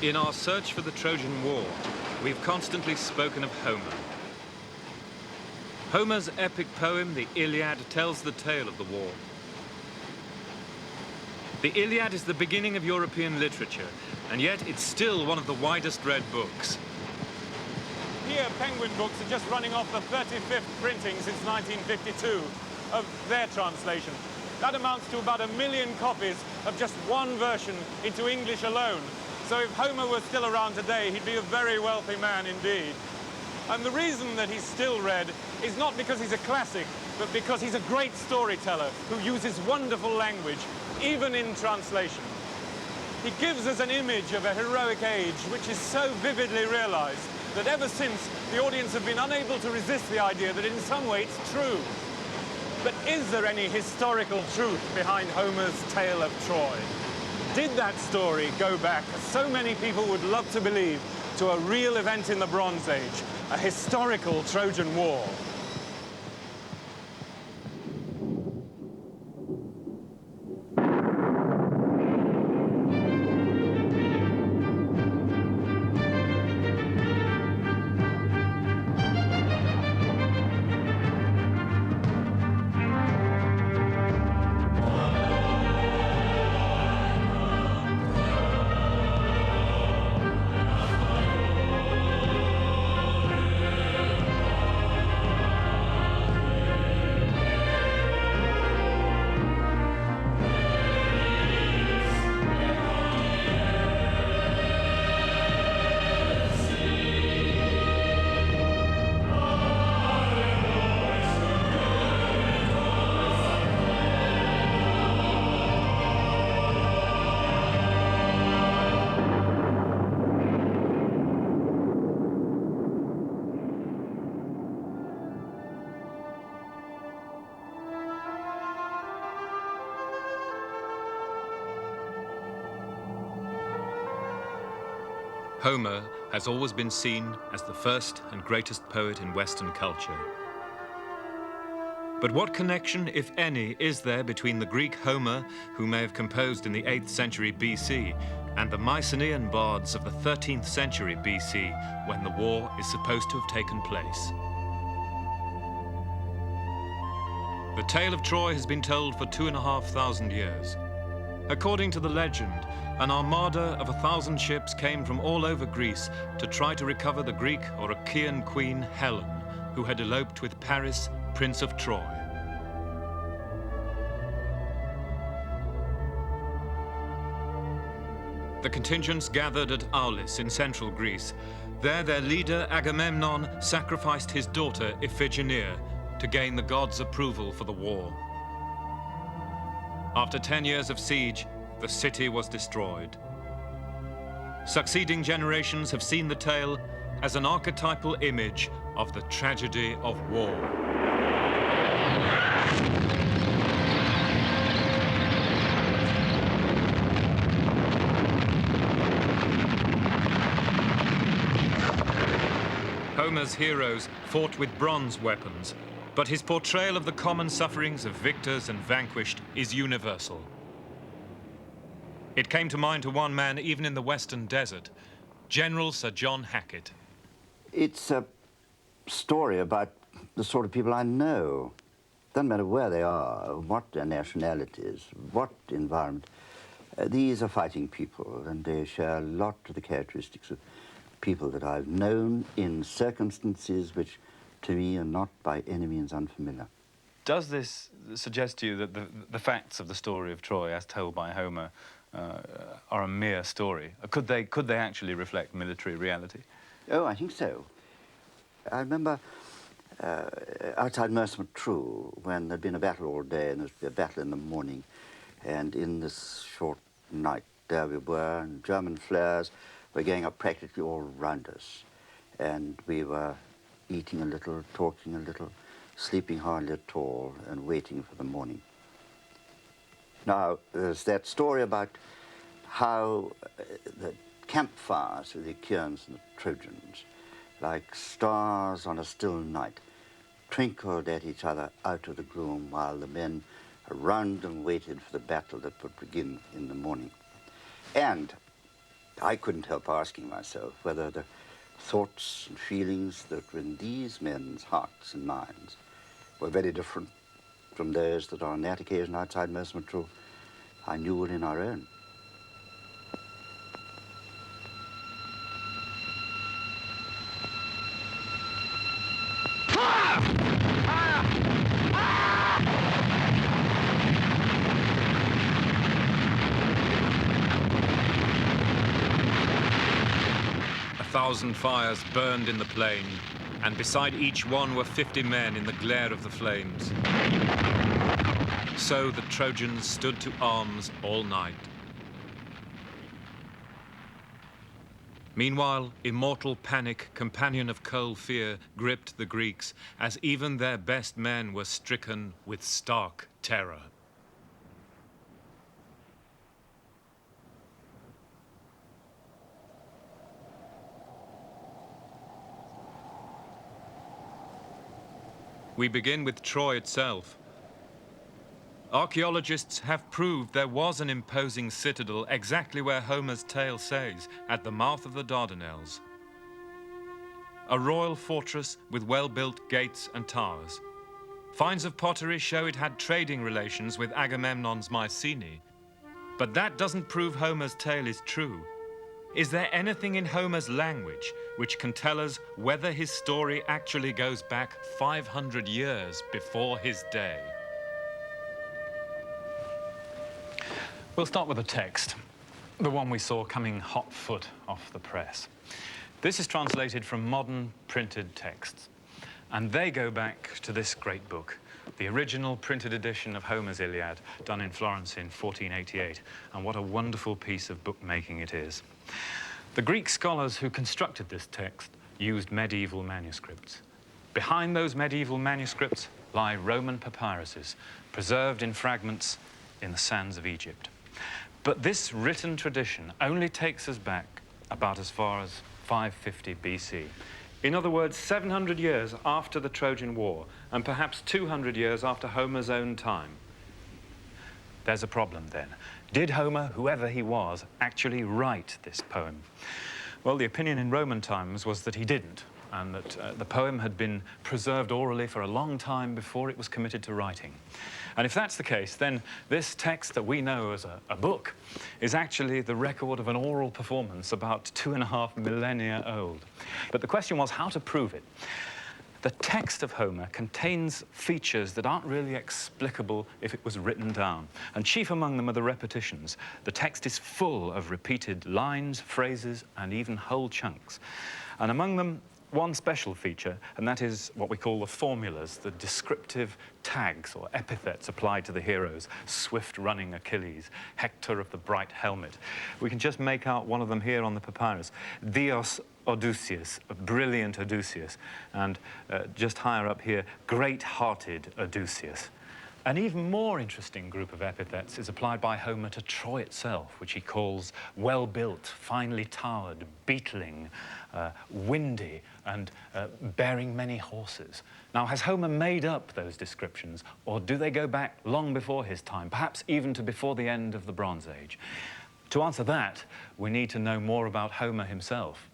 In our search for the Trojan War, we've constantly spoken of Homer. Homer's epic poem, the Iliad, tells the tale of the war. The Iliad is the beginning of European literature, and yet it's still one of the widest read books. Here, Penguin Books are just running off the 35th printing since 1952 of their translation. That amounts to about 1 million copies of just one version into English alone. So if Homer were still around today, he'd be a very wealthy man indeed. And the reason that he's still read is not because he's a classic, but because he's a great storyteller who uses wonderful language, even in translation. He gives us an image of a heroic age which is so vividly realized that ever since, the audience have been unable to resist the idea that in some way it's true. But is there any historical truth behind Homer's tale of Troy? Did that story go back, as so many people would love to believe, to a real event in the Bronze Age, a historical Trojan War? Homer has always been seen as the first and greatest poet in Western culture. But what connection, if any, is there between the Greek Homer, who may have composed in the 8th century BC, and the Mycenaean bards of the 13th century BC, when the war is supposed to have taken place? The tale of Troy has been told for 2,500 years. According to the legend, an armada of 1,000 ships came from all over Greece to try to recover the Greek or Aegean queen Helen, who had eloped with Paris, Prince of Troy. The contingents gathered at Aulis in central Greece. There their leader Agamemnon sacrificed his daughter Iphigenia to gain the gods' approval for the war. After 10 years of siege, the city was destroyed. Succeeding generations have seen the tale as an archetypal image of the tragedy of war. Homer's heroes fought with bronze weapons, but his portrayal of the common sufferings of victors and vanquished is universal. It came to mind to one man even in the Western desert, General Sir John Hackett. It's a story about the sort of people I know. Doesn't matter where they are, what their nationality is, what environment. These are fighting people, and they share a lot of the characteristics of people that I've known in circumstances which, to me, are not by any means unfamiliar. Does this suggest to you that the facts of the story of Troy, as told by Homer, are a mere story? Could they actually reflect military reality? Oh, I think so. I remember outside Mercier-Trou, when there'd been a battle all day, and there'd be a battle in the morning, and in this short night, there we were, and German flares were going up practically all around us, and we were eating a little, talking a little, sleeping hardly at all, and waiting for the morning. Now, there's that story about how the campfires with the Achaeans and the Trojans, like stars on a still night, twinkled at each other out of the gloom while the men around them waited for the battle that would begin in the morning. And I couldn't help asking myself whether the thoughts and feelings that were in these men's hearts and minds were very different from those that on that occasion outside Mercian I knew were in our own. A thousand fires burned in the plain, and beside each one were 50 men in the glare of the flames. So the Trojans stood to arms all night. Meanwhile, immortal panic, companion of cold fear, gripped the Greeks, as even their best men were stricken with stark terror. We begin with Troy itself. Archaeologists have proved there was an imposing citadel exactly where Homer's tale says, at the mouth of the Dardanelles. A royal fortress with well-built gates and towers. Finds of pottery show it had trading relations with Agamemnon's Mycenae. But that doesn't prove Homer's tale is true. Is there anything in Homer's language which can tell us whether his story actually goes back 500 years before his day? We'll start with the text, the one we saw coming hot foot off the press. This is translated from modern printed texts, and they go back to this great book, the original printed edition of Homer's Iliad, done in Florence in 1488, and what a wonderful piece of bookmaking it is. The Greek scholars who constructed this text used medieval manuscripts. Behind those medieval manuscripts lie Roman papyruses, preserved in fragments in the sands of Egypt. But this written tradition only takes us back about as far as 550 BC. In other words, 700 years after the Trojan War, and perhaps 200 years after Homer's own time. There's a problem then. Did Homer, whoever he was, actually write this poem? Well, the opinion in Roman times was that he didn't, and that the poem had been preserved orally for a long time before it was committed to writing. And if that's the case, then this text that we know as a book is actually the record of an oral performance about 2.5 millennia old. But the question was how to prove it. The text of Homer contains features that aren't really explicable if it was written down. And chief among them are the repetitions. The text is full of repeated lines, phrases, and even whole chunks. And among them, one special feature, and that is what we call the formulas, the descriptive tags or epithets applied to the heroes. Swift-running Achilles, Hector of the bright helmet. We can just make out one of them here on the papyrus. Dios Odysseus, brilliant Odysseus, and just higher up here, great-hearted Odysseus. An even more interesting group of epithets is applied by Homer to Troy itself, which he calls well-built, finely towered, beetling, windy, and bearing many horses. Now, has Homer made up those descriptions, or do they go back long before his time, perhaps even to before the end of the Bronze Age? To answer that, we need to know more about Homer himself.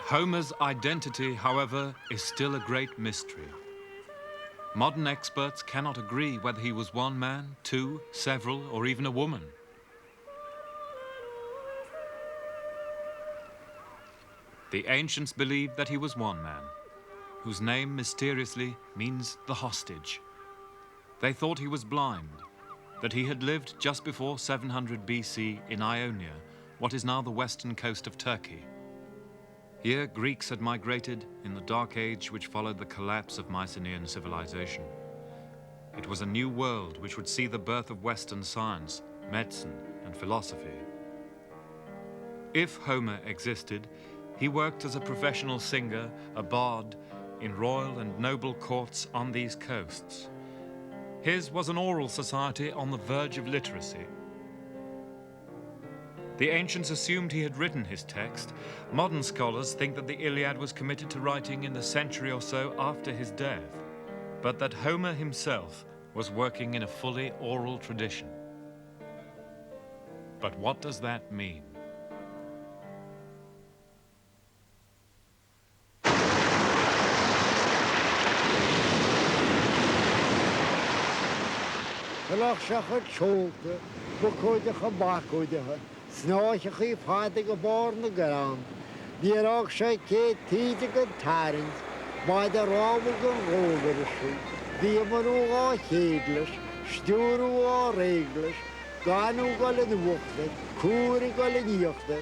Homer's identity, however, is still a great mystery. Modern experts cannot agree whether he was one man, two, several, or even a woman. The ancients believed that he was one man, whose name mysteriously means the hostage. They thought he was blind, that he had lived just before 700 BC in Ionia, what is now the western coast of Turkey. Here, Greeks had migrated in the Dark Age which followed the collapse of Mycenaean civilization. It was a new world which would see the birth of Western science, medicine, and philosophy. If Homer existed, he worked as a professional singer, a bard, in royal and noble courts on these coasts. His was an oral society on the verge of literacy. The ancients assumed he had written his text. Modern scholars think that the Iliad was committed to writing in the century or so after his death, but that Homer himself was working in a fully oral tradition. But what does that mean? Snáiche fádig a barna gram. Níorach sé cé tíide go tarins, má de rámug an rógarisú. Bhí manú á chéadlas, stúrú á réglas, ganú go le nuachta, cúri go le níochta,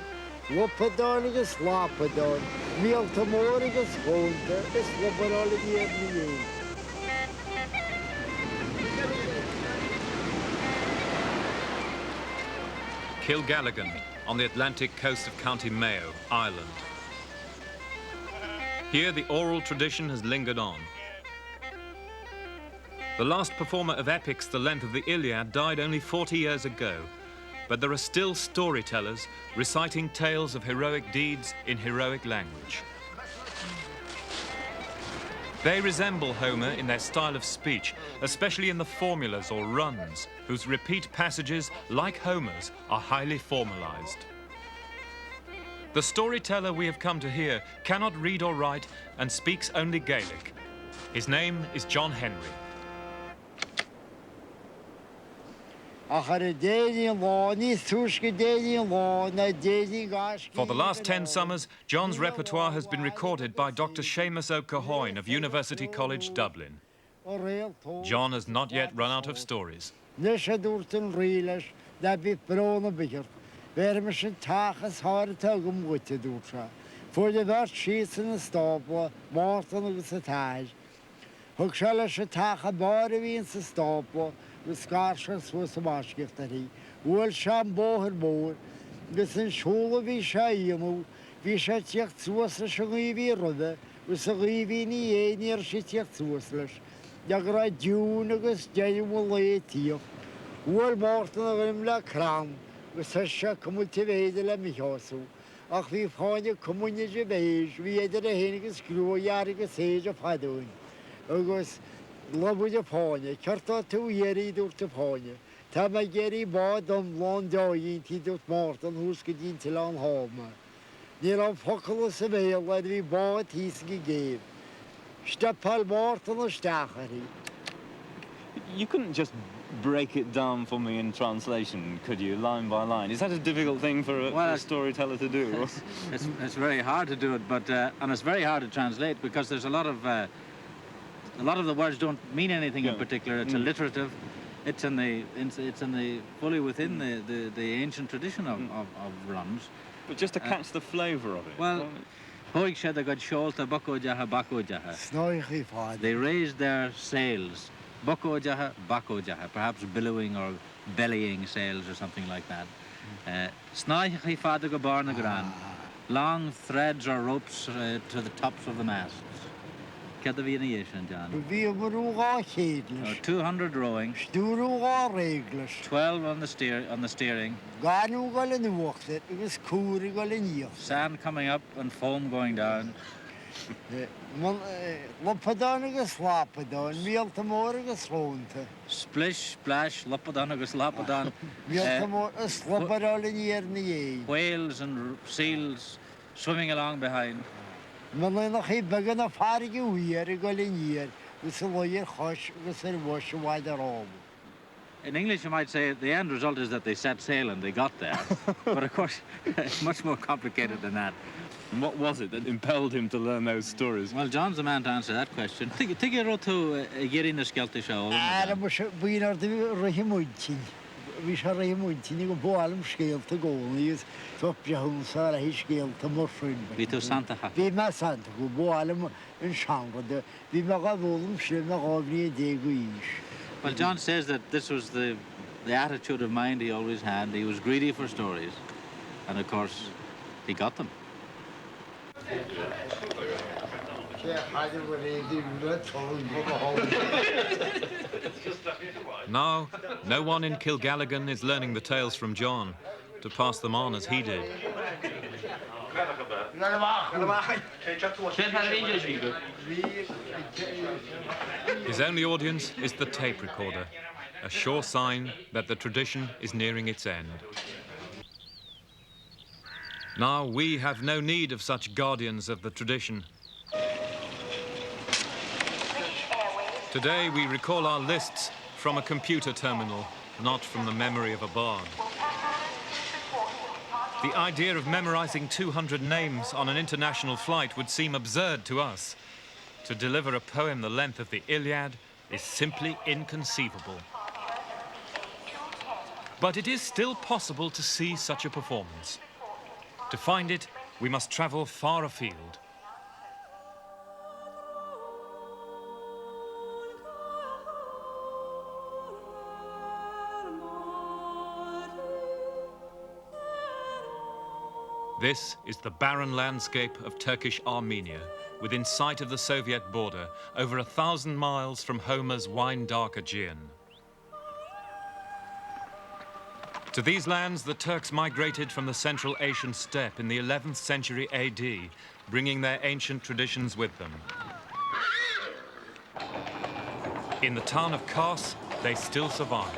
lopadán agus lápadán, míalta mór agus hónta, is lopadán le níorni. Kilgalligan, on the Atlantic coast of County Mayo, Ireland. Here the oral tradition has lingered on. The last performer of epics the length of the Iliad died only 40 years ago, but there are still storytellers reciting tales of heroic deeds in heroic language. They resemble Homer in their style of speech, especially in the formulas or runs, whose repeat passages, like Homer's, are highly formalized. The storyteller we have come to hear cannot read or write and speaks only Gaelic. His name is John Henry. For the last 10 summers, John's repertoire has been recorded by Dr. Seamus O'Cahoyne of University College, Dublin. John has not yet run out of stories. For the first sheets in the stable, Martin was attached. Hookshella Tacha Bari in the stable. The scarshers was a marshgiftary. Wool sham boher boer. This in schule vi shaimo. Vi shat yak zuas a shrivi rudde. Was a rivi ni near shit yak zuasless. Yagra junagus jaimul latia. Wool Martin of him la cram. Was a shak multivated la mihosu. Ach vi find a community beige. We had a hennigus screw yarrigus sage of Hadun. August. Lobby of Pony, Charta 2 years door to Pony. Tamageri bought them long joy into Martin, who's good into long home. Near of Hoculus avail, where we bought his gave. Stepal Martin or Stachary. You couldn't just break it down for me in translation, could you, line by line? Is that a difficult thing for a storyteller to do? It's very hard to do it, but and it's very hard to translate because there's a lot of the words don't mean anything in particular. It's alliterative. It's fully within the ancient tradition of runs. But just to catch the flavour of it. Well, Hoig said they got sholta bako jaha. They raised their sails. Bako jaha, perhaps billowing or bellying sails or something like that. Snaichi fada go barna gran. Long threads or ropes to the tops of the masts. John. 200 rowing. 12 on the steering. Sand coming up and foam going down. Splish, splash, lopadanagus, lapadan. Whales and seals swimming along behind. In English, you might say the end result is that they set sail and they got there. But of course, it's much more complicated than that. And what was it that impelled him to learn those stories? Well, John's the man to answer that question. Take a road to Aegean the Skelty show. We shall remove you go boilum scale to go and use top Jahun Sarah scale to mushroom. Vito Santa. We must Santa go boilum and shangle. We make a volume, shrimp, every day. Well, John says that this was the attitude of mind he always had. He was greedy for stories. And of course, he got them. Now, no one in Kilgalligan is learning the tales from John. to pass them on as he did. His only audience is the tape recorder, a sure sign that the tradition is nearing its end. Now we have no need of such guardians of the tradition. Today we recall our lists from a computer terminal, not from the memory of a bard. The idea of memorizing 200 names on an international flight would seem absurd to us. To deliver a poem the length of the Iliad is simply inconceivable. But it is still possible to see such a performance. To find it, we must travel far afield. This is the barren landscape of Turkish Armenia, within sight of the Soviet border, over 1,000 miles from Homer's wine-dark Aegean. To these lands, the Turks migrated from the Central Asian steppe in the 11th century AD, bringing their ancient traditions with them. In the town of Kars, they still survive.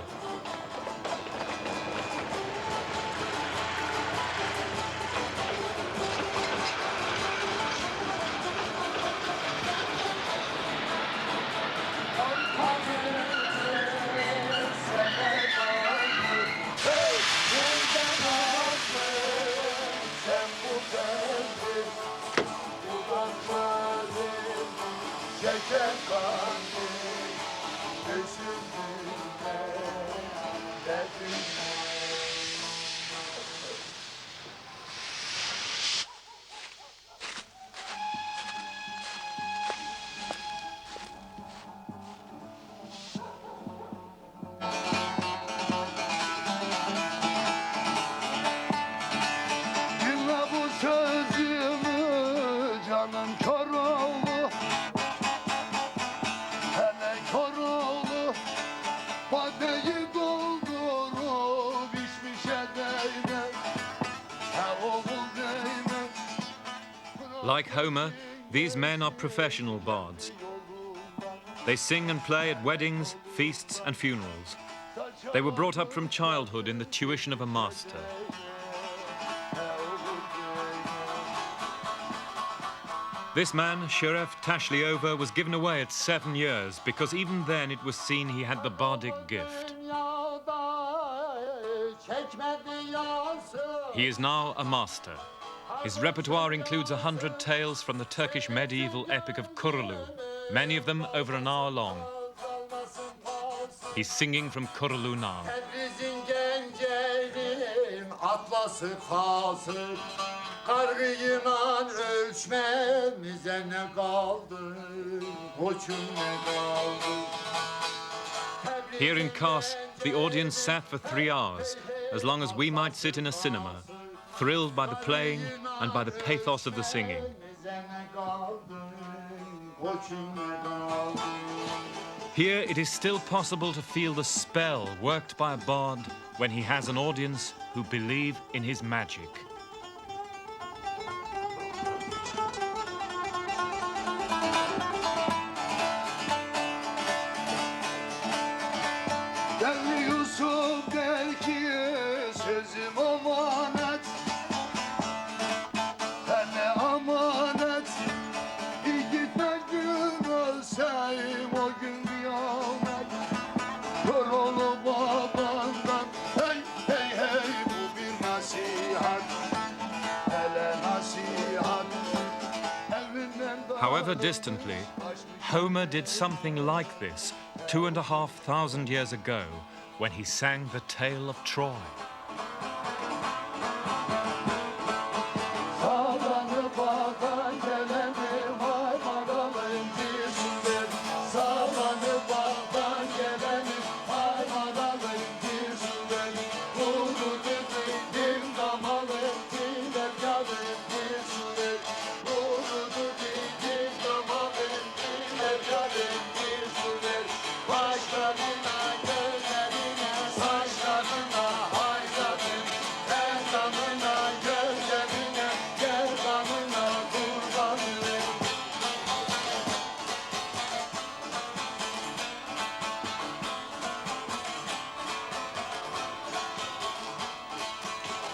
Like Homer, these men are professional bards. They sing and play at weddings, feasts, and funerals. They were brought up from childhood in the tuition of a master. This man, Sheriff Tashliova, was given away at 7 years because even then it was seen he had the bardic gift. He is now a master. His repertoire includes 100 tales from the Turkish medieval epic of Kurulu, many of them over an hour long. He's singing from Kurulu now. Here in Kars, the audience sat for 3 hours, as long as we might sit in a cinema, thrilled by the playing and by the pathos of the singing. Here it is still possible to feel the spell worked by a bard when he has an audience who believe in his magic. However distantly, Homer did something like this 2,500 years ago when he sang the tale of Troy.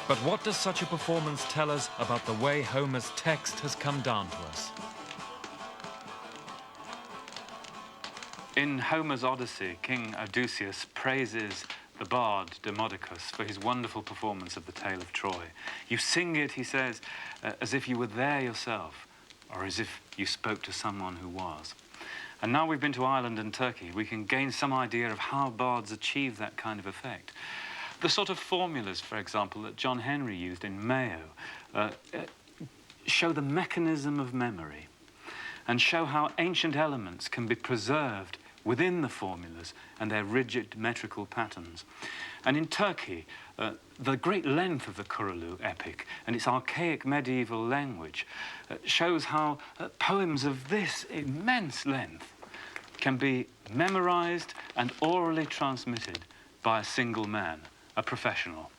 But what does such a performance tell us about the way Homer's text has come down to us? In Homer's Odyssey, King Odysseus praises the bard Demodocus for his wonderful performance of the tale of Troy. You sing it, he says, as if you were there yourself, or as if you spoke to someone who was. And now we've been to Ireland and Turkey, we can gain some idea of how bards achieve that kind of effect. The sort of formulas, for example, that John Henry used in Mayo show the mechanism of memory and show how ancient elements can be preserved within the formulas and their rigid metrical patterns. And in Turkey, the great length of the Kurulu epic and its archaic medieval language shows how poems of this immense length can be memorized and orally transmitted by a single man, a professional.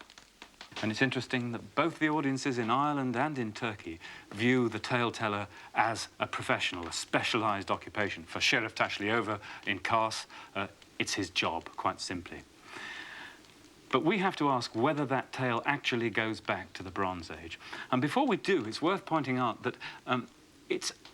And it's interesting that both the audiences in Ireland and in Turkey view the tale teller as a professional, a specialized occupation. For Sheriff Tashliova in Kars, it's his job, quite simply. But we have to ask whether that tale actually goes back to the Bronze Age. And before we do, it's worth pointing out that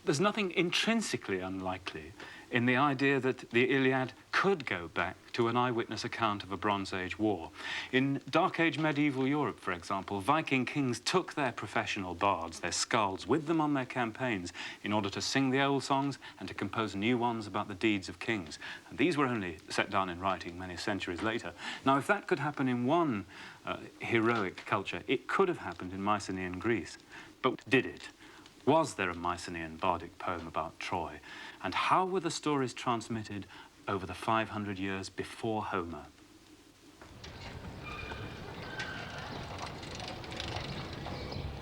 there's nothing intrinsically unlikely in the idea that the Iliad could go back to an eyewitness account of a Bronze Age war. In Dark Age medieval Europe, for example, Viking kings took their professional bards, their skalds, with them on their campaigns in order to sing the old songs and to compose new ones about the deeds of kings. And these were only set down in writing many centuries later. Now, if that could happen in one heroic culture, it could have happened in Mycenaean Greece. But did it? Was there a Mycenaean bardic poem about Troy? And how were the stories transmitted over the 500 years before Homer?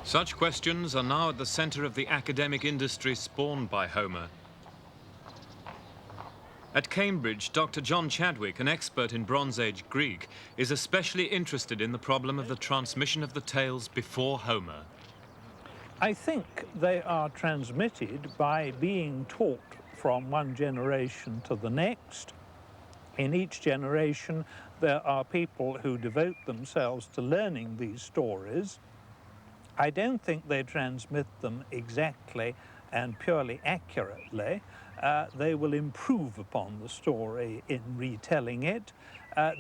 Such questions are now at the center of the academic industry spawned by Homer. At Cambridge, Dr. John Chadwick, an expert in Bronze Age Greek, is especially interested in the problem of the transmission of the tales before Homer. I think they are transmitted by being taught from one generation to the next. In each generation, there are people who devote themselves to learning these stories. I don't think they transmit them exactly and purely accurately. They will improve upon the story in retelling it.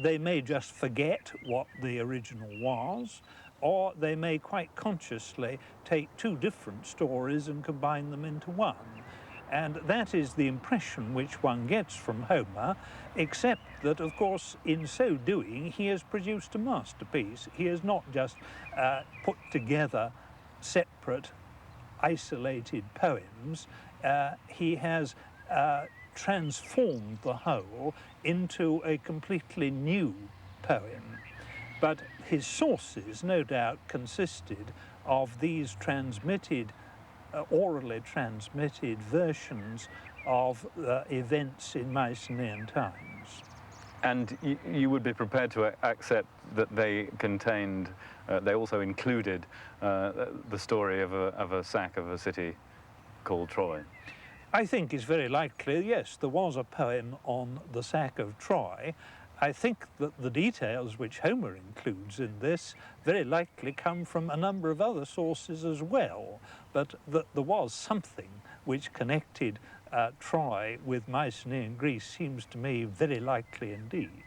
They may just forget what the original was, or they may quite consciously take two different stories and combine them into one. And that is the impression which one gets from Homer, except that, of course, in so doing, he has produced a masterpiece. He has not just put together separate, isolated poems. He has transformed the whole into a completely new poem. But his sources, no doubt, consisted of these transmitted, orally transmitted versions of events in Mycenaean times. And you would be prepared to accept that they contained, they also included the story of a sack of a city called Troy? I think it's very likely, yes, there was a poem on the sack of Troy. I think that the details which Homer includes in this very likely come from a number of other sources as well, but that there was something which connected Troy with Mycenaean Greece seems to me very likely indeed.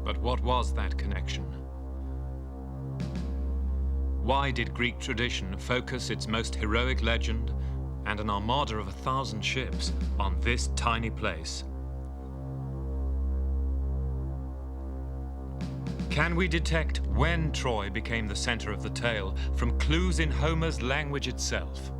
But what was that connection? Why did Greek tradition focus its most heroic legend and an armada of 1,000 ships on this tiny place? Can we detect when Troy became the center of the tale from clues in Homer's language itself?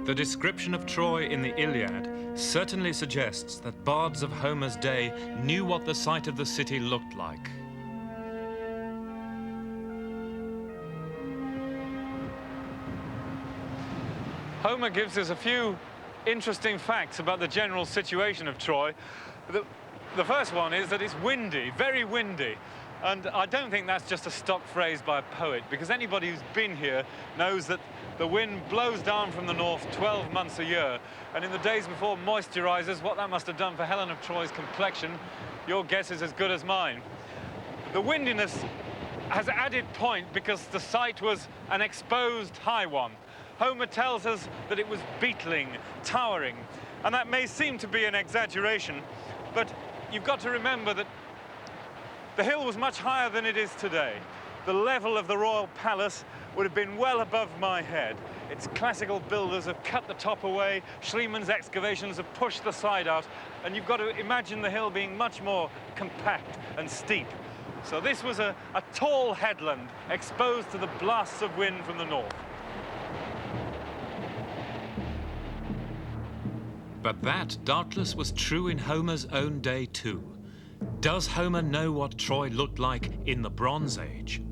The description of Troy in the Iliad certainly suggests that bards of Homer's day knew what the site of the city looked like. Homer gives us a few interesting facts about the general situation of Troy. The first one is that it's windy, very windy. And I don't think that's just a stock phrase by a poet, because anybody who's been here knows that the wind blows down from the north 12 months a year. And in the days before moisturizers, what that must have done for Helen of Troy's complexion, your guess is as good as mine. The windiness has added point because the site was an exposed high one. Homer tells us that it was beetling, towering, and that may seem to be an exaggeration, but you've got to remember that the hill was much higher than it is today. The level of the royal palace would have been well above my head. Its classical builders have cut the top away, Schliemann's excavations have pushed the side out, and you've got to imagine the hill being much more compact and steep. So this was a tall headland exposed to the blasts of wind from the north. But that doubtless was true in Homer's own day too. Does Homer know what Troy looked like in the Bronze Age?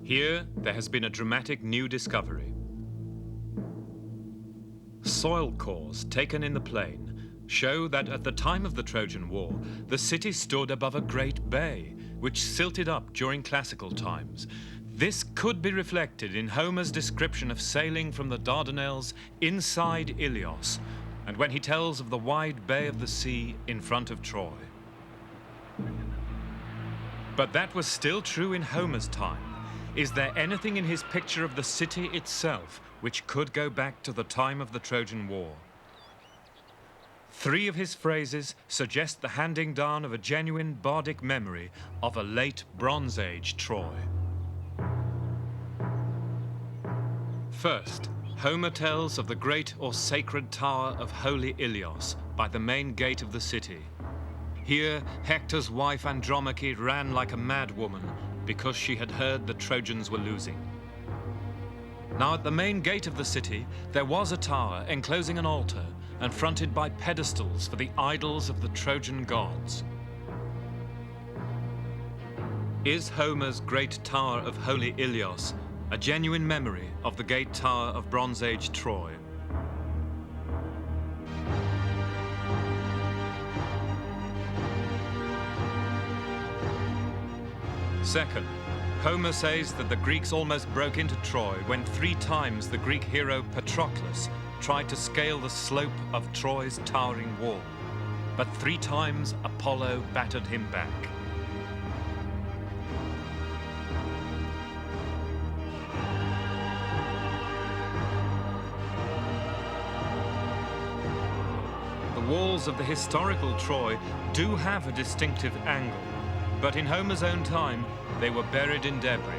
Here, there has been a dramatic new discovery. Soil cores taken in the plain show that at the time of the Trojan War, the city stood above a great bay, which silted up during classical times. This could be reflected in Homer's description of sailing from the Dardanelles inside Ilios, and when he tells of the wide bay of the sea in front of Troy. But that was still true in Homer's time. Is there anything in his picture of the city itself which could go back to the time of the Trojan War? 3 of his phrases suggest the handing down of a genuine bardic memory of a late Bronze Age Troy. First, Homer tells of the great or sacred tower of Holy Ilios by the main gate of the city. Here, Hector's wife Andromache ran like a mad woman because she had heard the Trojans were losing. Now, at the main gate of the city, there was a tower enclosing an altar and fronted by pedestals for the idols of the Trojan gods. Is Homer's great tower of Holy Ilios a genuine memory of the gate tower of Bronze Age Troy? Second, Homer says that the Greeks almost broke into Troy when 3 times the Greek hero Patroclus tried to scale the slope of Troy's towering wall, but 3 times Apollo battered him back. The walls of the historical Troy do have a distinctive angle, but in Homer's own time, they were buried in debris.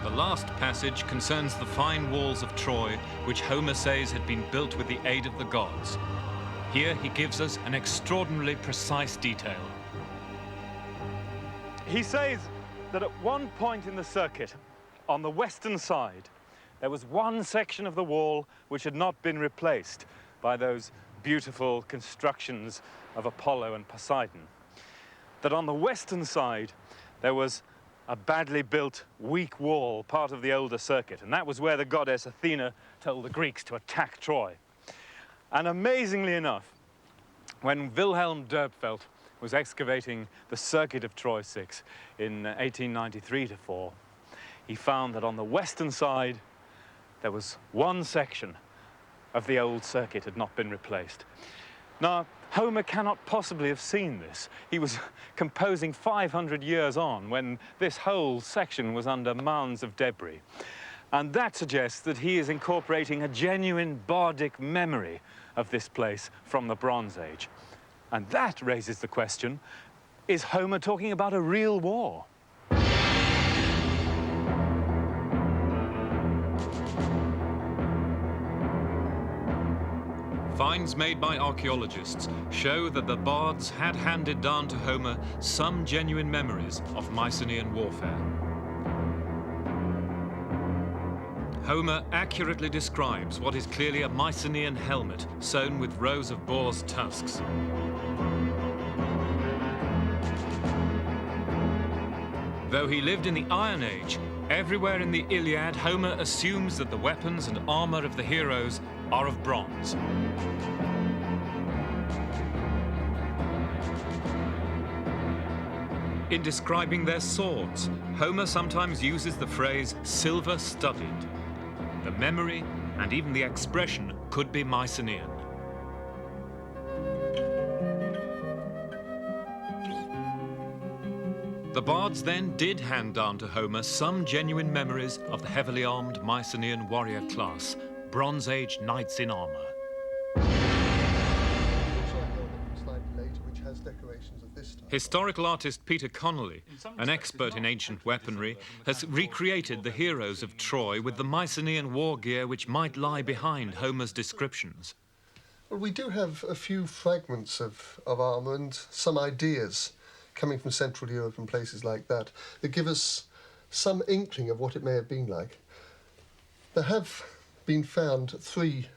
The last passage concerns the fine walls of Troy, which Homer says had been built with the aid of the gods. Here he gives us an extraordinarily precise detail. He says that at one point in the circuit, on the western side, there was one section of the wall which had not been replaced by those beautiful constructions of Apollo and Poseidon. That on the western side, there was a badly built, weak wall, part of the older circuit, and that was where the goddess Athena told the Greeks to attack Troy. And amazingly enough, when Wilhelm Dörpfeld was excavating the circuit of Troy 6 in 1893-4, he found that on the western side, there was one section of the old circuit had not been replaced. Now, Homer cannot possibly have seen this. He was composing 500 years on when this whole section was under mounds of debris. And that suggests that he is incorporating a genuine bardic memory of this place from the Bronze Age. And that raises the question, is Homer talking about a real war? Finds made by archaeologists show that the bards had handed down to Homer some genuine memories of Mycenaean warfare. Homer accurately describes what is clearly a Mycenaean helmet sewn with rows of boar's tusks. Though he lived in the Iron Age, everywhere in the Iliad, Homer assumes that the weapons and armor of the heroes are of bronze. In describing their swords, Homer sometimes uses the phrase silver-studded. The memory and even the expression could be Mycenaean. The bards then did hand down to Homer some genuine memories of the heavily armed Mycenaean warrior class, Bronze Age knights in armor. Historical artist Peter Connolly, an expert in ancient weaponry, has recreated the heroes of Troy with the Mycenaean war gear which might lie behind Homer's descriptions. Well, we do have a few fragments of armour and some ideas coming from Central Europe and places like that give us some inkling of what it may have been like. There have been found 3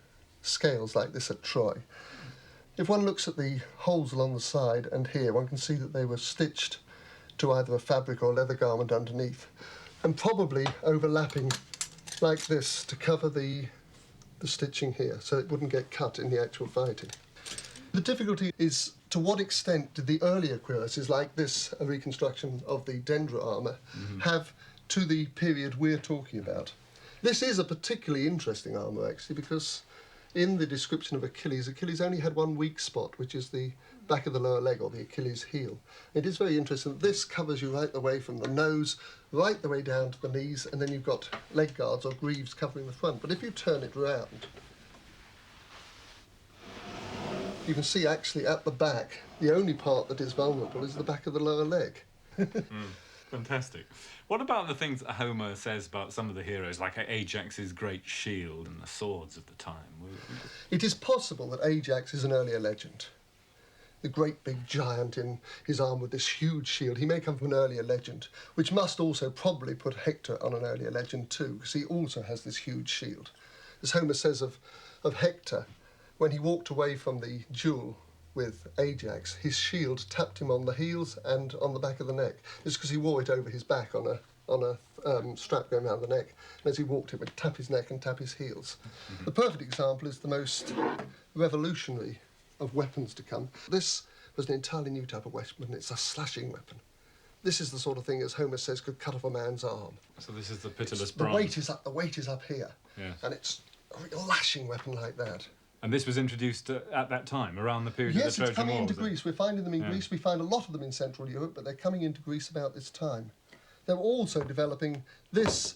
scales like this at Troy. If one looks at the holes along the side and here, one can see that they were stitched to either a fabric or a leather garment underneath, and probably overlapping like this to cover the stitching here, so it wouldn't get cut in the actual fighting. The difficulty is to what extent did the earlier cuirasses, like this, a reconstruction of the Dendra armour, have to the period we're talking about. This is a particularly interesting armour, actually, because in the description of Achilles, Achilles only had one weak spot, which is the back of the lower leg, or the Achilles heel. It is very interesting that this covers you right the way from the nose, right the way down to the knees, and then you've got leg guards or greaves covering the front. But if you turn it round, you can see actually at the back, the only part that is vulnerable is the back of the lower leg. Fantastic. What about the things that Homer says about some of the heroes, like Ajax's great shield and the swords of the time? It is possible that Ajax is an earlier legend. The great big giant in his arm with this huge shield. He may come from an earlier legend, which must also probably put Hector on an earlier legend too, because he also has this huge shield. As Homer says of Hector, when he walked away from the duel with Ajax, his shield tapped him on the heels and on the back of the neck. It's because he wore it over his back on a strap going around the neck. And as he walked, it would tap his neck and tap his heels. The perfect example is the most revolutionary of weapons to come. This was an entirely new type of weapon. It's a slashing weapon. This is the sort of thing, as Homer says, could cut off a man's arm. So this is the pitiless bronze. The weight is up here. Yes. And it's a real lashing weapon like that. And this was introduced at that time, around the period of the Trojan Wars? Yes, it's coming into Greece. We're finding them in Greece. We find a lot of them in Central Europe, but they're coming into Greece about this time. They're also developing this,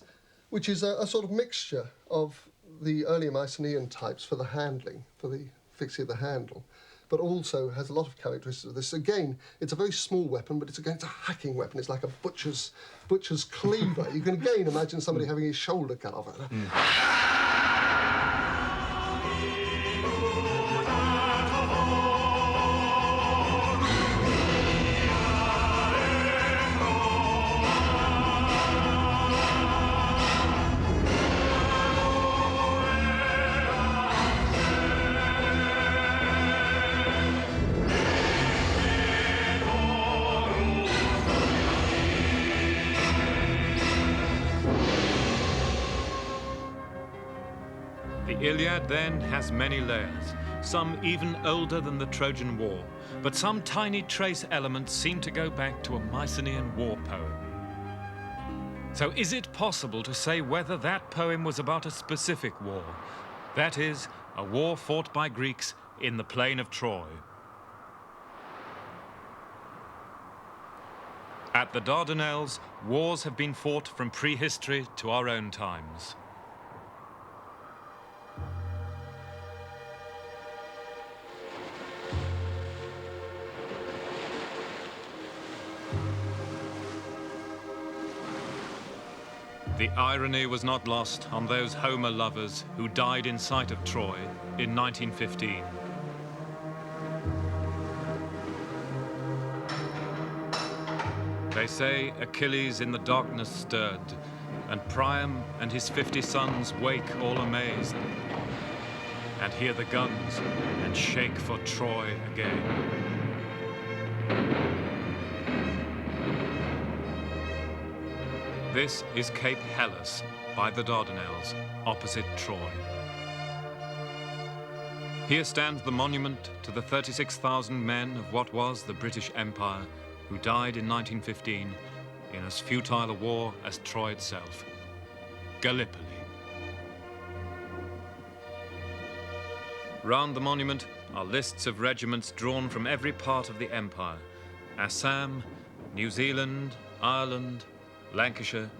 which is a sort of mixture of the earlier Mycenaean types for the handling, for the fixing of the handle, but also has a lot of characteristics of this. Again, it's a very small weapon, but it's a hacking weapon. It's like a butcher's cleaver. You can again imagine somebody having his shoulder cut off. The Iliad then has many layers, some even older than the Trojan War, but some tiny trace elements seem to go back to a Mycenaean war poem. So is it possible to say whether that poem was about a specific war? That is, a war fought by Greeks in the plain of Troy. At the Dardanelles, wars have been fought from prehistory to our own times. The irony was not lost on those Homer lovers who died in sight of Troy in 1915. They say Achilles in the darkness stirred, and Priam and his 50 sons wake all amazed, and hear the guns and shake for Troy again. This is Cape Helles by the Dardanelles, opposite Troy. Here stands the monument to the 36,000 men of what was the British Empire, who died in 1915 in as futile a war as Troy itself. Gallipoli. Round the monument are lists of regiments drawn from every part of the empire: Assam, New Zealand, Ireland, Lancashire,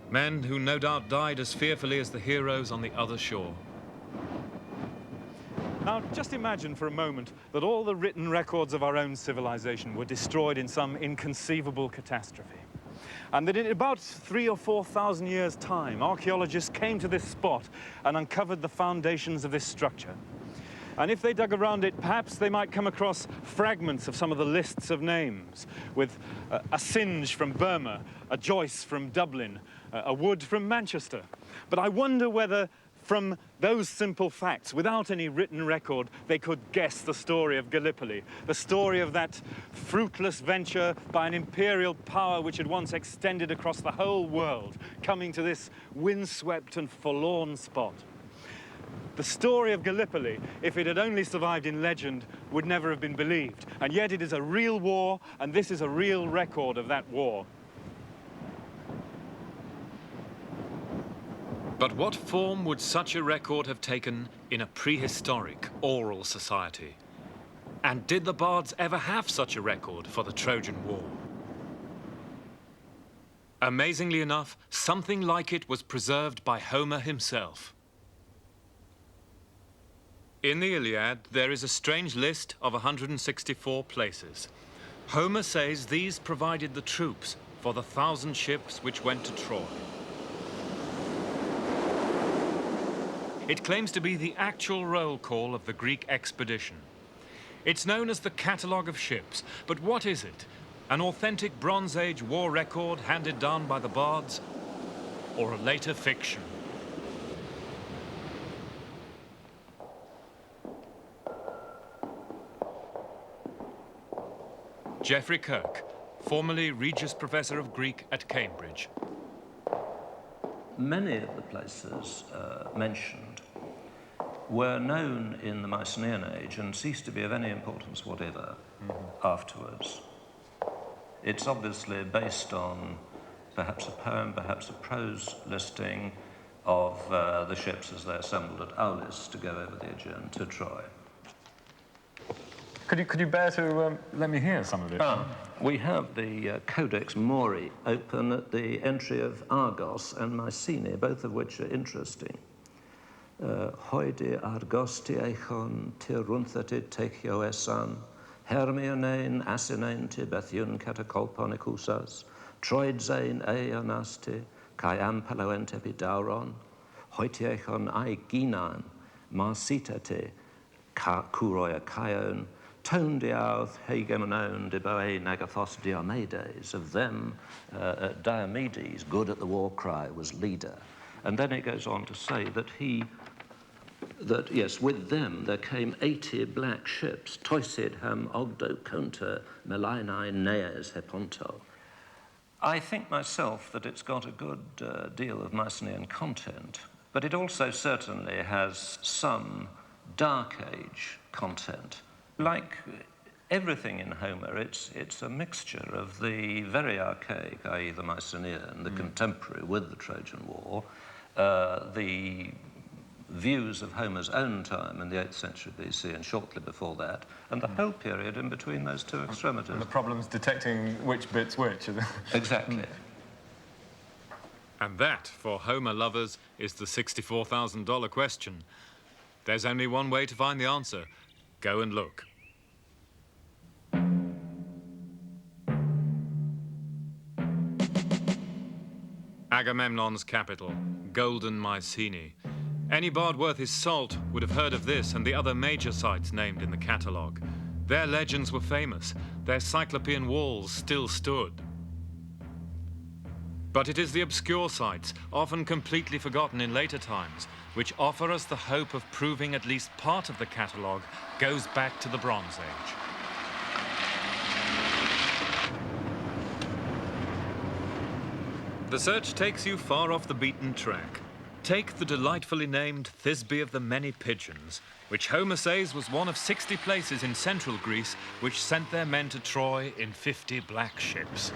men who no doubt died as fearfully as the heroes on the other shore. Now, just imagine for a moment that all the written records of our own civilization were destroyed in some inconceivable catastrophe. And that in about 3,000 or 4,000 years' time, archaeologists came to this spot and uncovered the foundations of this structure. And if they dug around it, perhaps they might come across fragments of some of the lists of names, with a Singe from Burma, a Joyce from Dublin, a Wood from Manchester. But I wonder whether, from those simple facts, without any written record, they could guess the story of Gallipoli, the story of that fruitless venture by an imperial power which had once extended across the whole world, coming to this windswept and forlorn spot. The story of Gallipoli, if it had only survived in legend, would never have been believed. And yet it is a real war, and this is a real record of that war. But what form would such a record have taken in a prehistoric oral society? And did the bards ever have such a record for the Trojan War? Amazingly enough, something like it was preserved by Homer himself. In the Iliad, there is a strange list of 164 places. Homer says these provided the troops for the 1,000 ships which went to Troy. It claims to be the actual roll call of the Greek expedition. It's known as the catalogue of ships, but what is it? An authentic Bronze Age war record handed down by the bards, or a later fiction? Geoffrey Kirk, formerly Regius Professor of Greek at Cambridge. Many of the places mentioned were known in the Mycenaean Age and ceased to be of any importance whatever afterwards. It's obviously based on perhaps a poem, perhaps a prose listing of the ships as they assembled at Aulis to go over the Aegean to Troy. Could you bear to let me hear some of it? We have the Codex Mori open at the entry of Argos and Mycenae, both of which are interesting. Hoide Argosti echon tirunthati techio esan, Hermionein asinein tibethiun catacolponicusas, Troidzain eonasti, kai ampaloent epidauron, Hoitiechon Aegean, Marsitate, Kuroia Chion, Tone diauth hegemonon de boe nagathos Diomedes. Of them, Diomedes, good at the war cry, was leader. And then it goes on to say that yes, with them there came 80 black ships, Toisid ham ogdo conta Melainai nees heponto. I think myself that it's got a good deal of Mycenaean content, but it also certainly has some Dark Age content. Like everything in Homer, it's a mixture of the very archaic, i.e. the Mycenaean, the contemporary with the Trojan War, the views of Homer's own time in the 8th century BC and shortly before that, and the whole period in between those two extremities. And the problem's detecting which bit's which. Exactly. And that, for Homer lovers, is the $64,000 question. There's only one way to find the answer. Go and look. Agamemnon's capital, Golden Mycenae. Any bard worth his salt would have heard of this and the other major sites named in the catalogue. Their legends were famous. Their cyclopean walls still stood. But it is the obscure sites, often completely forgotten in later times, which offer us the hope of proving at least part of the catalogue goes back to the Bronze Age. The search takes you far off the beaten track. Take the delightfully named Thisbe of the Many Pigeons, which Homer says was one of 60 places in central Greece which sent their men to Troy in 50 black ships.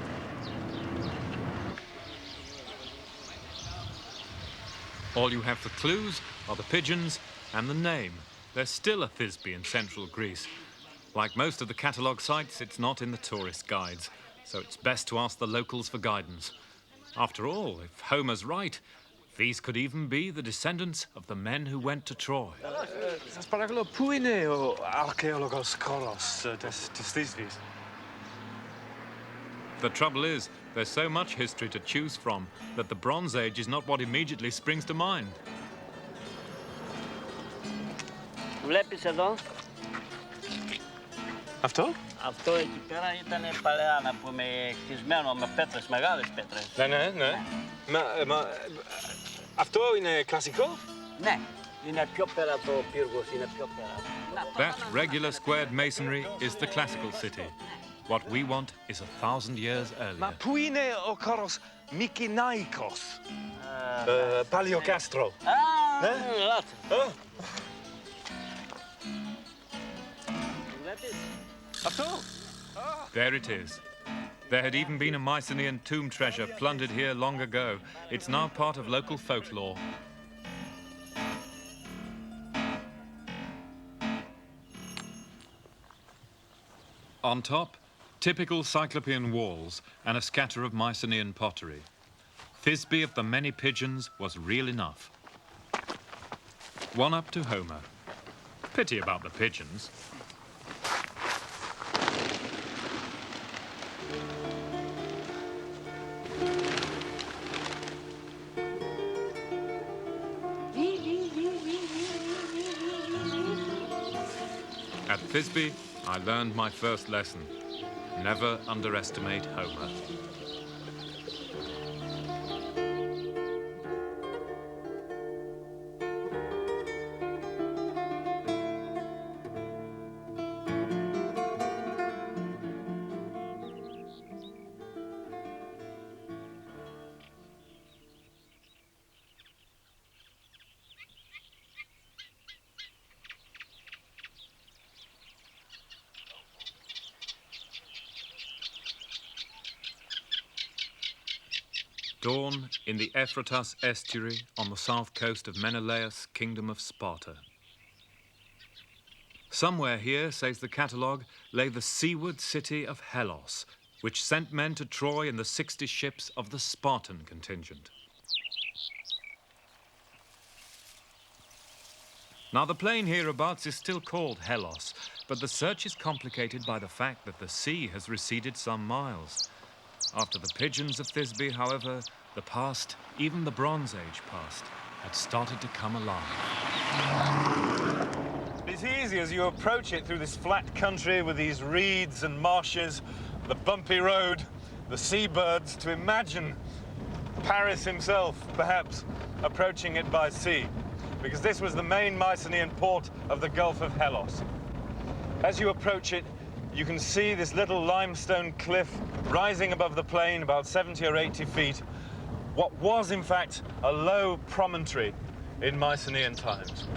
All you have for clues are the pigeons and the name. There's still a Thisbe in central Greece. Like most of the catalogue sites, it's not in the tourist guides, so it's best to ask the locals for guidance. After all, if Homer's right, these could even be the descendants of the men who went to Troy. The trouble is, there's so much history to choose from that the Bronze Age is not what immediately springs to mind. Βλέπεις εδώ. Αυτό? Αυτό εκεί πέρα ήταν παλαιά, να πούμε, χτισμένο με πέτρες, μεγάλες πέτρες. Ναι. Αυτό είναι κλασικό? Ναι, είναι πιο πέρα το πύργος, είναι πιο πέρα. That regular squared masonry is the classical city. What we want is 1,000 years earlier. Ma πού είναι ο χώρος Mycenaicos? Παλαιοκάστρο. λάθος. Βλέπεις? Αυτό? There it is. There had even been a Mycenaean tomb treasure plundered here long ago. It's now part of local folklore. On top, typical Cyclopean walls and a scatter of Mycenaean pottery. Thisbe of the Many Pigeons was real enough. One up to Homer. Pity about the pigeons. At Thisbe, I learned my first lesson. Never underestimate Homer. Dawn in the Euphrates estuary on the south coast of Menelaus' kingdom of Sparta. Somewhere here, says the catalogue, lay the seaward city of Hellas, which sent men to Troy in the 60 ships of the Spartan contingent. Now, the plain hereabouts is still called Hellas, but the search is complicated by the fact that the sea has receded some miles. After the pigeons of Thisbe, however, the past, even the Bronze Age past, had started to come alive. It's easy as you approach it through this flat country with these reeds and marshes, the bumpy road, the seabirds, to imagine Paris himself, perhaps, approaching it by sea, because this was the main Mycenaean port of the Gulf of Hellas. As you approach it, you can see this little limestone cliff rising above the plain about 70 or 80 feet. What was, in fact, a low promontory in Mycenaean times.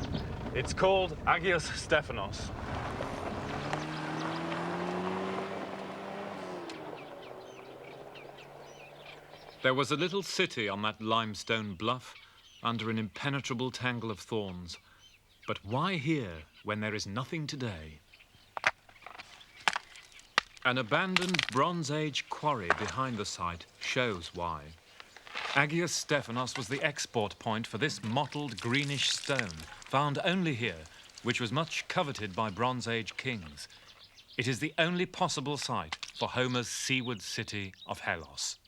It's called Agios Stephanos. There was a little city on that limestone bluff under an impenetrable tangle of thorns. But why here when there is nothing today? An abandoned Bronze Age quarry behind the site shows why. Agios Stephanos was the export point for this mottled greenish stone, found only here, which was much coveted by Bronze Age kings. It is the only possible site for Homer's seaward city of Hellas.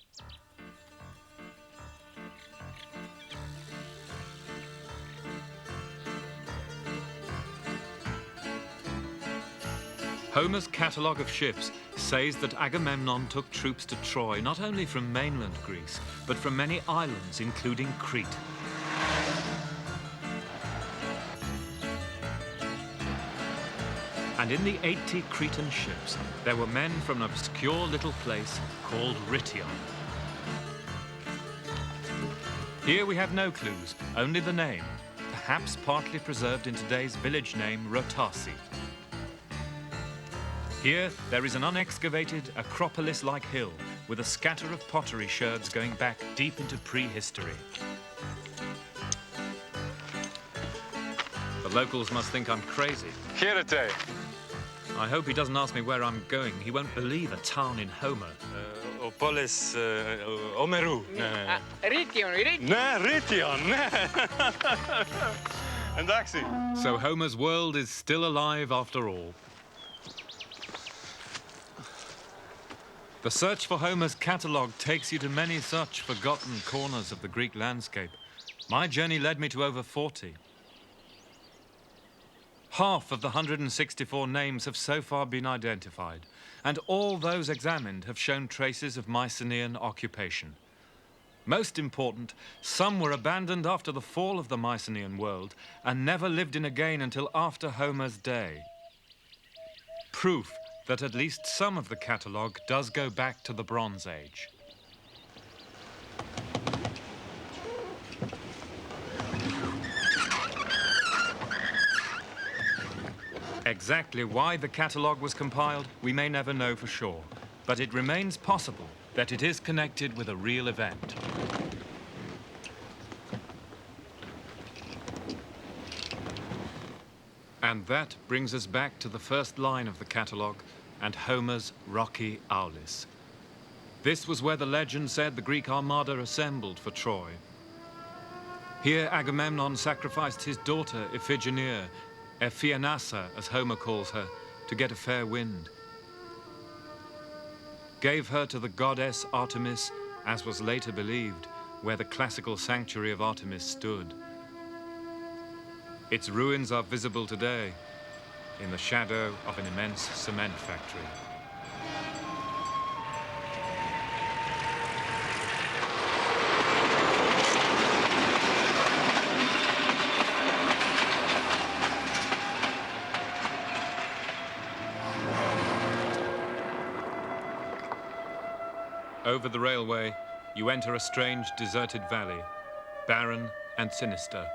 Homer's catalogue of ships says that Agamemnon took troops to Troy not only from mainland Greece, but from many islands, including Crete. And in the 80 Cretan ships, there were men from an obscure little place called Rhytion. Here we have no clues, only the name, perhaps partly preserved in today's village name, Rotasi. Here, there is an unexcavated Acropolis-like hill with a scatter of pottery sherds going back deep into prehistory. The locals must think I'm crazy. Kirite. I hope he doesn't ask me where I'm going. He won't believe a town in Homer. Opolis Omeru. Rithon. Ne, Rithon, ne. And Axie. So Homer's world is still alive after all. The search for Homer's catalogue takes you to many such forgotten corners of the Greek landscape. My journey led me to over 40. Half of the 164 names have so far been identified, and all those examined have shown traces of Mycenaean occupation. Most important, some were abandoned after the fall of the Mycenaean world and never lived in again until after Homer's day. Proof that at least some of the catalogue does go back to the Bronze Age. Exactly why the catalogue was compiled, we may never know for sure, but it remains possible that it is connected with a real event. And that brings us back to the first line of the catalogue and Homer's rocky Aulis. This was where the legend said the Greek armada assembled for Troy. Here Agamemnon sacrificed his daughter Iphigenia, Ephianassa, as Homer calls her, to get a fair wind. Gave her to the goddess Artemis, as was later believed, where the classical sanctuary of Artemis stood. Its ruins are visible today in the shadow of an immense cement factory. Over the railway, you enter a strange deserted valley, barren and sinister.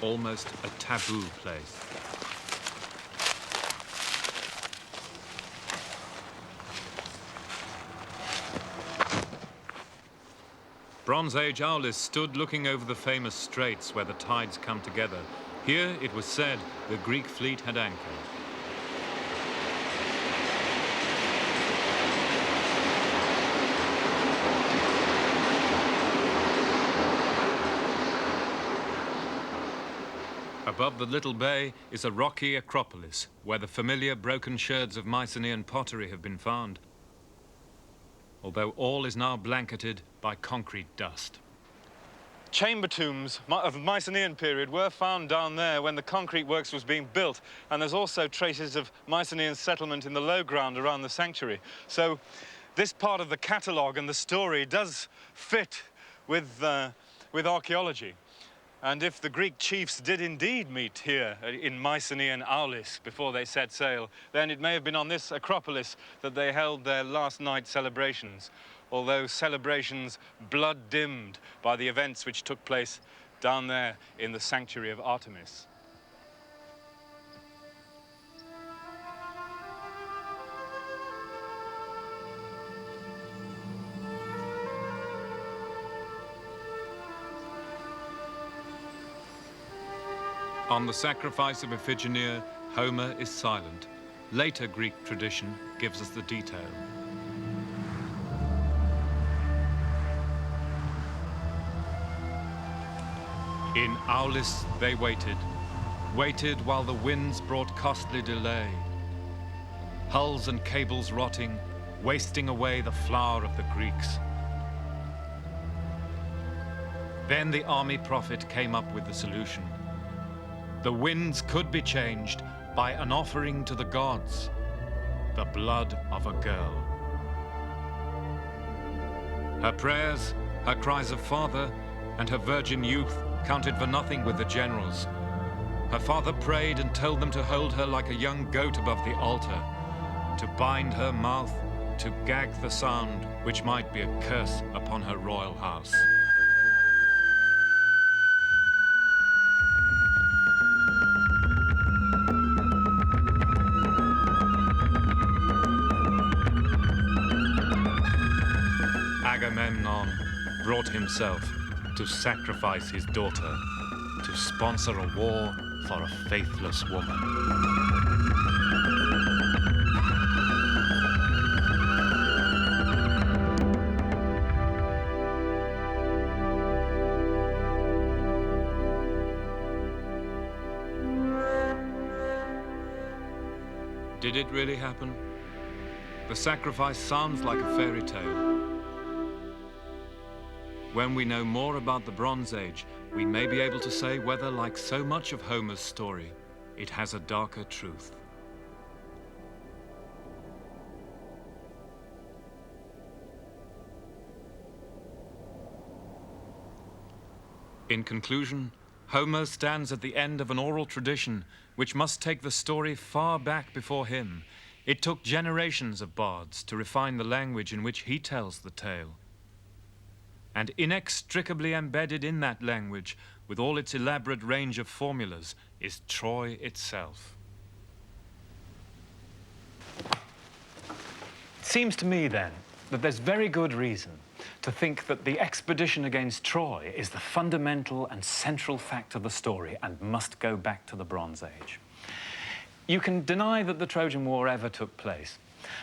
Almost a taboo place. Bronze Age Aulis stood looking over the famous straits where the tides come together. Here, it was said, the Greek fleet had anchored. Above the little bay is a rocky acropolis, where the familiar broken sherds of Mycenaean pottery have been found, although all is now blanketed by concrete dust. Chamber tombs of the Mycenaean period were found down there when the concrete works was being built, and there's also traces of Mycenaean settlement in the low ground around the sanctuary. So this part of the catalogue and the story does fit with archaeology. And if the Greek chiefs did indeed meet here in Mycenaean Aulis before they set sail, then it may have been on this Acropolis that they held their last night celebrations, although celebrations blood-dimmed by the events which took place down there in the sanctuary of Artemis. On the sacrifice of Iphigenia, Homer is silent. Later Greek tradition gives us the detail. In Aulis they waited while the winds brought costly delay. Hulls and cables rotting, wasting away the flower of the Greeks. Then the army prophet came up with the solution. The winds could be changed by an offering to the gods, the blood of a girl. Her prayers, her cries of father, and her virgin youth counted for nothing with the generals. Her father prayed and told them to hold her like a young goat above the altar, to bind her mouth to gag the sound which might be a curse upon her royal house. Agamemnon brought himself to sacrifice his daughter, to sponsor a war for a faithless woman. Did it really happen? The sacrifice sounds like a fairy tale. When we know more about the Bronze Age, we may be able to say whether, like so much of Homer's story, it has a darker truth. In conclusion, Homer stands at the end of an oral tradition which must take the story far back before him. It took generations of bards to refine the language in which he tells the tale. And inextricably embedded in that language, with all its elaborate range of formulas, is Troy itself. It seems to me, then, that there's very good reason to think that the expedition against Troy is the fundamental and central fact of the story and must go back to the Bronze Age. You can deny that the Trojan War ever took place,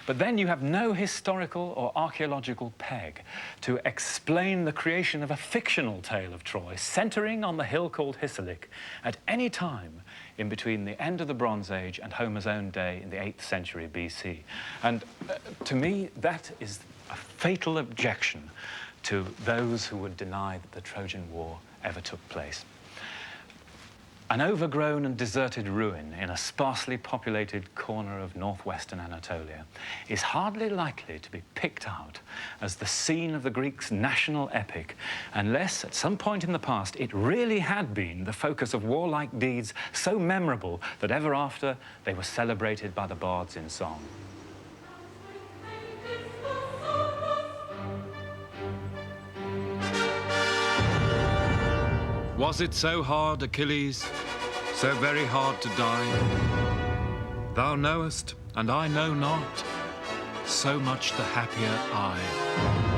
but then you have no historical or archaeological peg to explain the creation of a fictional tale of Troy centering on the hill called Hisarlik at any time in between the end of the Bronze Age and Homer's own day in the 8th century BC. And to me, that is a fatal objection to those who would deny that the Trojan War ever took place. An overgrown and deserted ruin in a sparsely populated corner of northwestern Anatolia is hardly likely to be picked out as the scene of the Greeks' national epic unless at some point in the past it really had been the focus of warlike deeds so memorable that ever after they were celebrated by the bards in song. Was it so hard, Achilles, so very hard to die? Thou knowest, and I know not, so much the happier I.